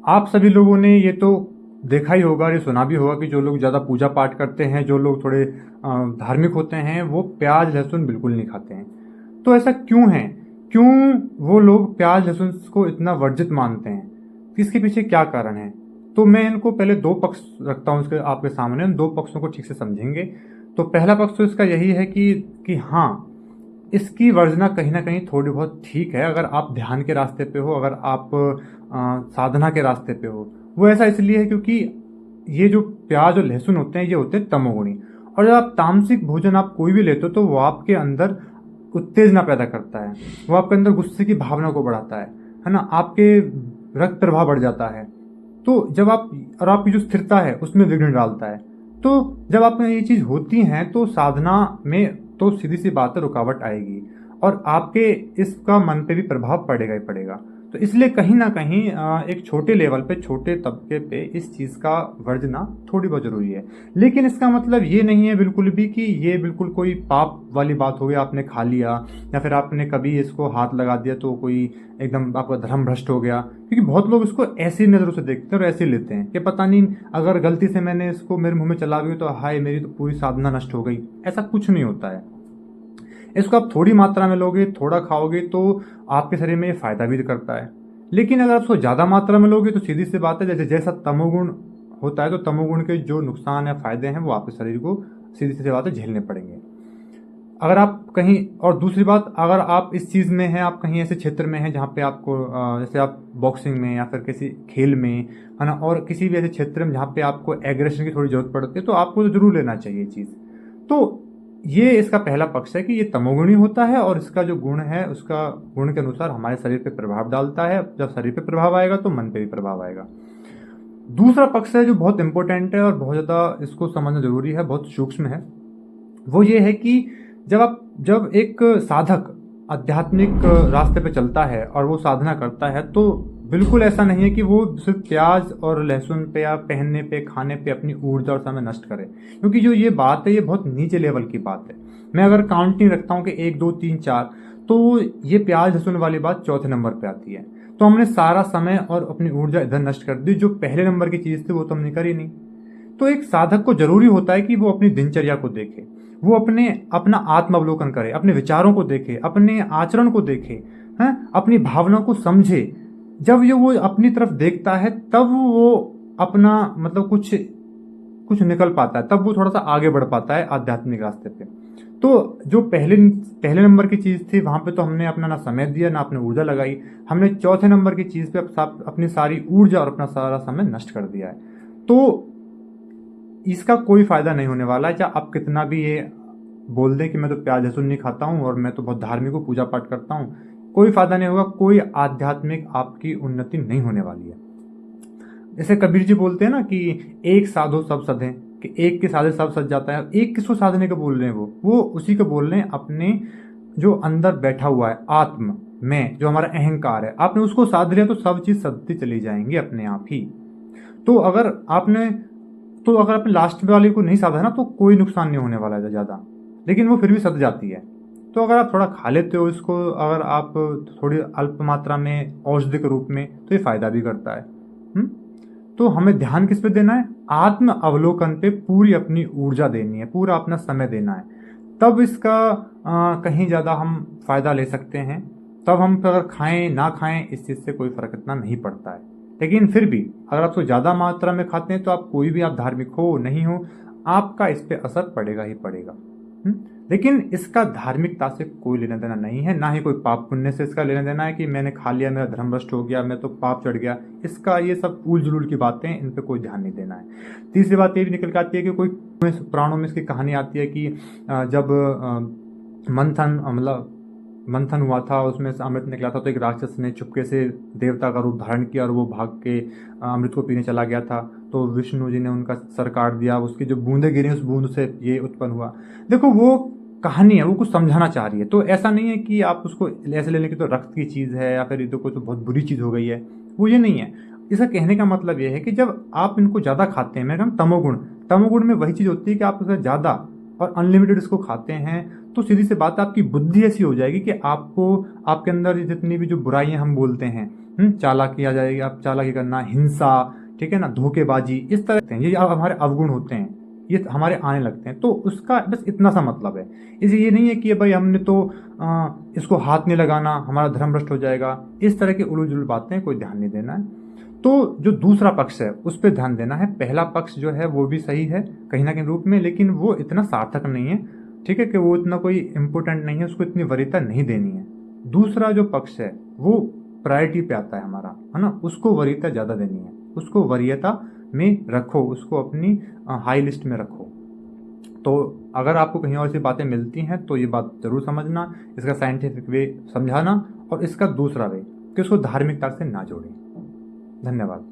आप सभी लोगों ने ये तो देखा ही होगा और ये सुना भी होगा कि जो लोग ज़्यादा पूजा पाठ करते हैं, जो लोग थोड़े धार्मिक होते हैं, वो प्याज लहसुन बिल्कुल नहीं खाते हैं। तो ऐसा क्यों है? क्यों वो लोग प्याज लहसुन को इतना वर्जित मानते हैं? इसके पीछे क्या कारण है? तो मैं इनको पहले दो पक्ष रखता हूँ इसके आपके सामने, उन दो पक्षों को ठीक से समझेंगे। तो पहला पक्ष तो इसका यही है कि हाँ, इसकी वर्जना कहीं ना कहीं थोड़ी बहुत ठीक है अगर आप ध्यान के रास्ते पे हो, अगर आप साधना के रास्ते पे हो। वो ऐसा इसलिए है क्योंकि ये जो प्याज और लहसुन होते हैं ये होते हैं तमोगुणी। और जब आप तामसिक भोजन आप कोई भी लेते हो तो वो आपके अंदर उत्तेजना पैदा करता है, वो आपके अंदर गुस्से की भावना को बढ़ाता है ना, आपके रक्त प्रवाह बढ़ जाता है। तो जब आप और आपकी जो स्थिरता है उसमें विघ्न डालता है। तो जब आप में ये चीज होती है तो साधना में तो सीधी सी बात है रुकावट आएगी और आपके इसका मन पे भी प्रभाव पड़ेगा ही पड़ेगा। तो इसलिए कहीं ना कहीं एक छोटे लेवल पे, छोटे तबके पे इस चीज का वर्जना थोड़ी बहुत जरूरी है। लेकिन इसका मतलब ये नहीं है बिल्कुल भी कि ये बिल्कुल कोई पाप वाली बात हो गई, आपने खा लिया या फिर आपने कभी इसको हाथ लगा दिया तो कोई एकदम आपका धर्म भ्रष्ट हो गया। क्योंकि बहुत लोग इसको ऐसी नजरों से देखते हैं और ऐसे लेते हैं कि पता नहीं अगर गलती से मैंने इसको मेरे मुंह में चला गई तो हाय मेरी तो पूरी साधना नष्ट हो गई। ऐसा कुछ नहीं होता है। इसको आप थोड़ी मात्रा में लोगे, थोड़ा खाओगे तो आपके शरीर में ये फायदा भी करता है। लेकिन अगर आप इसको ज्यादा मात्रा में लोगे तो सीधी सी बात है, जैसे जैसा तमोगुण होता है तो तमोगुण के जो नुकसान या फायदे हैं वो आपके शरीर को सीधी सी बात है झेलने पड़ेंगे। अगर आप कहीं, और दूसरी बात, अगर आप इस चीज में हैं, आप कहीं ऐसे क्षेत्र में हैं जहाँ पे आपको जैसे आप बॉक्सिंग में या फिर किसी खेल में, है ना, और किसी भी ऐसे क्षेत्र में जहाँ पे आपको एग्रेशन की थोड़ी जरूरत पड़ती है तो आपको तो जरूर लेना चाहिए चीज। तो ये इसका पहला पक्ष है कि ये तमोगुणी होता है और इसका जो गुण है उसका गुण के अनुसार हमारे शरीर पे प्रभाव डालता है। जब शरीर पे प्रभाव आएगा तो मन पे भी प्रभाव आएगा। दूसरा पक्ष है जो बहुत इंपॉर्टेंट है और बहुत ज्यादा इसको समझना जरूरी है, बहुत सूक्ष्म है। वो ये है कि जब एक साधक आध्यात्मिक रास्ते पे चलता है और वो साधना करता है तो बिल्कुल ऐसा नहीं है कि वो सिर्फ प्याज और लहसुन पे या पहनने पे, खाने पे अपनी ऊर्जा और समय नष्ट करे। क्योंकि जो ये बात है ये बहुत नीचे लेवल की बात है। मैं अगर काउंटिंग रखता हूँ कि 1 2 3 4, तो ये प्याज लहसुन वाली बात चौथे नंबर पे आती है। तो हमने सारा समय और अपनी ऊर्जा इधर नष्ट कर दी। जो पहले नंबर की चीज थी वो तो हमने करी नहीं। तो एक साधक को जरूरी होता है कि वो अपनी दिनचर्या को देखे, वो अपना आत्म अवलोकन करे, अपने विचारों को देखे, अपने आचरण को देखे, हैं, अपनी भावना को समझे। जब ये वो अपनी तरफ देखता है तब वो अपना मतलब कुछ कुछ निकल पाता है, तब वो थोड़ा सा आगे बढ़ पाता है आध्यात्मिक रास्ते पे। तो जो पहले पहले नंबर की चीज थी वहां पे तो हमने अपना ना समय दिया ना अपनी ऊर्जा लगाई। हमने चौथे नंबर की चीज पे अपनी सारी ऊर्जा और अपना सारा समय नष्ट कर दिया है। तो इसका कोई फायदा नहीं होने वाला है। चाहे आप कितना भी ये बोल दें कि मैं तो प्याज लहसुन नहीं खाता हूँ और मैं तो बहुत धार्मिक हूँ, पूजा पाठ करता हूँ, कोई फायदा नहीं होगा। कोई आध्यात्मिक आपकी उन्नति नहीं होने वाली है। जैसे कबीर जी बोलते हैं ना कि एक साधो सब सधे, कि एक के साधे सब सज जाता है। एक किसको साधने को बोल रहे हैं? वो उसी को बोल रहे हैं अपने जो अंदर बैठा हुआ है आत्म में, जो हमारा अहंकार है। आपने उसको साध लिया तो सब चीज सदती चली जाएंगी अपने आप ही। तो अगर आपने लास्ट वाले को नहीं साधा ना तो कोई नुकसान नहीं होने वाला है ज्यादा, लेकिन वो फिर भी सद जाती है। तो अगर आप थोड़ा खा लेते हो इसको, अगर आप थोड़ी अल्प मात्रा में औषधि के रूप में, तो ये फायदा भी करता है। तो हमें ध्यान किस पे देना है? आत्म अवलोकन पे पूरी अपनी ऊर्जा देनी है, पूरा अपना समय देना है। तब इसका कहीं ज्यादा हम फायदा ले सकते हैं। तब हम अगर खाएं ना खाएं इस चीज से कोई फर्क इतना नहीं पड़ता है। लेकिन फिर भी अगर आप उसको ज्यादा मात्रा में खाते हैं तो आप कोई भी, आप धार्मिक हो नहीं हो, आपका इस पे असर पड़ेगा ही पड़ेगा। लेकिन इसका धार्मिकता से कोई लेना देना नहीं है, ना ही कोई पाप पुण्य से इसका लेना देना है कि मैंने खा लिया मेरा धर्म भ्रष्ट हो गया, मैं तो पाप चढ़ गया। इसका ये सब उल जुलूल की बातें, इन पे कोई ध्यान नहीं देना है। तीसरी बात ये भी निकल के आती है कि कोई पुराणों में इसकी कहानी आती है कि जब मंथन हुआ था, उसमें से अमृत निकला था, तो एक राक्षस ने चुपके से देवता का रूप धारण किया और वो भाग के अमृत को पीने चला गया था। तो विष्णु जी ने उनका सर काट दिया, उसकी जो बूंदें गिरी उस बूंद से ये उत्पन्न हुआ। देखो वो कहानी है, वो कुछ समझाना चाह रही है। तो ऐसा नहीं है कि आप उसको ऐसे लेने की तो रक्त की चीज है या फिर ये तो कोई तो बहुत बुरी चीज हो गई है, वो ये नहीं है। इसका कहने का मतलब ये है कि जब आप इनको ज्यादा खाते हैं, मैं कहूँ तमोगुण में वही चीज होती है कि आप उसे ज्यादा और अनलिमिटेड इसको खाते हैं तो सीधी सी बात है, आपकी बुद्धि ऐसी हो जाएगी कि आपको, आपके अंदर जितनी भी जो बुराइयां हम बोलते हैं, चालाकी आ जाएगी, आप चालाकी करना, हिंसा, ठीक है ना, धोखेबाजी, इस तरह के ये हमारे अवगुण होते हैं, ये हमारे आने लगते हैं। तो उसका बस इतना सा मतलब है। इसे ये नहीं है कि भाई हमने तो इसको हाथ नहीं लगाना, हमारा धर्म भ्रष्ट हो जाएगा, इस तरह की उलझुल जुल बातें कोई ध्यान नहीं देना है। तो जो दूसरा पक्ष है उस पर ध्यान देना है। पहला पक्ष जो है वो भी सही है कहीं ना कहीं रूप में, लेकिन वो इतना सार्थक नहीं है, ठीक है, कि वो इतना कोई इम्पोर्टेंट नहीं है, उसको इतनी वरीयता नहीं देनी है। दूसरा जो पक्ष है वो प्रायोरिटी पे आता है हमारा, है ना, उसको वरीयता ज़्यादा देनी है, उसको वरीयता में रखो, उसको अपनी हाई लिस्ट में रखो। तो अगर आपको कहीं और सी बातें मिलती हैं तो ये बात जरूर समझना, इसका साइंटिफिक वे समझाना, और इसका दूसरा वे कि उसको धार्मिकता से ना जोड़ें। धन्यवाद।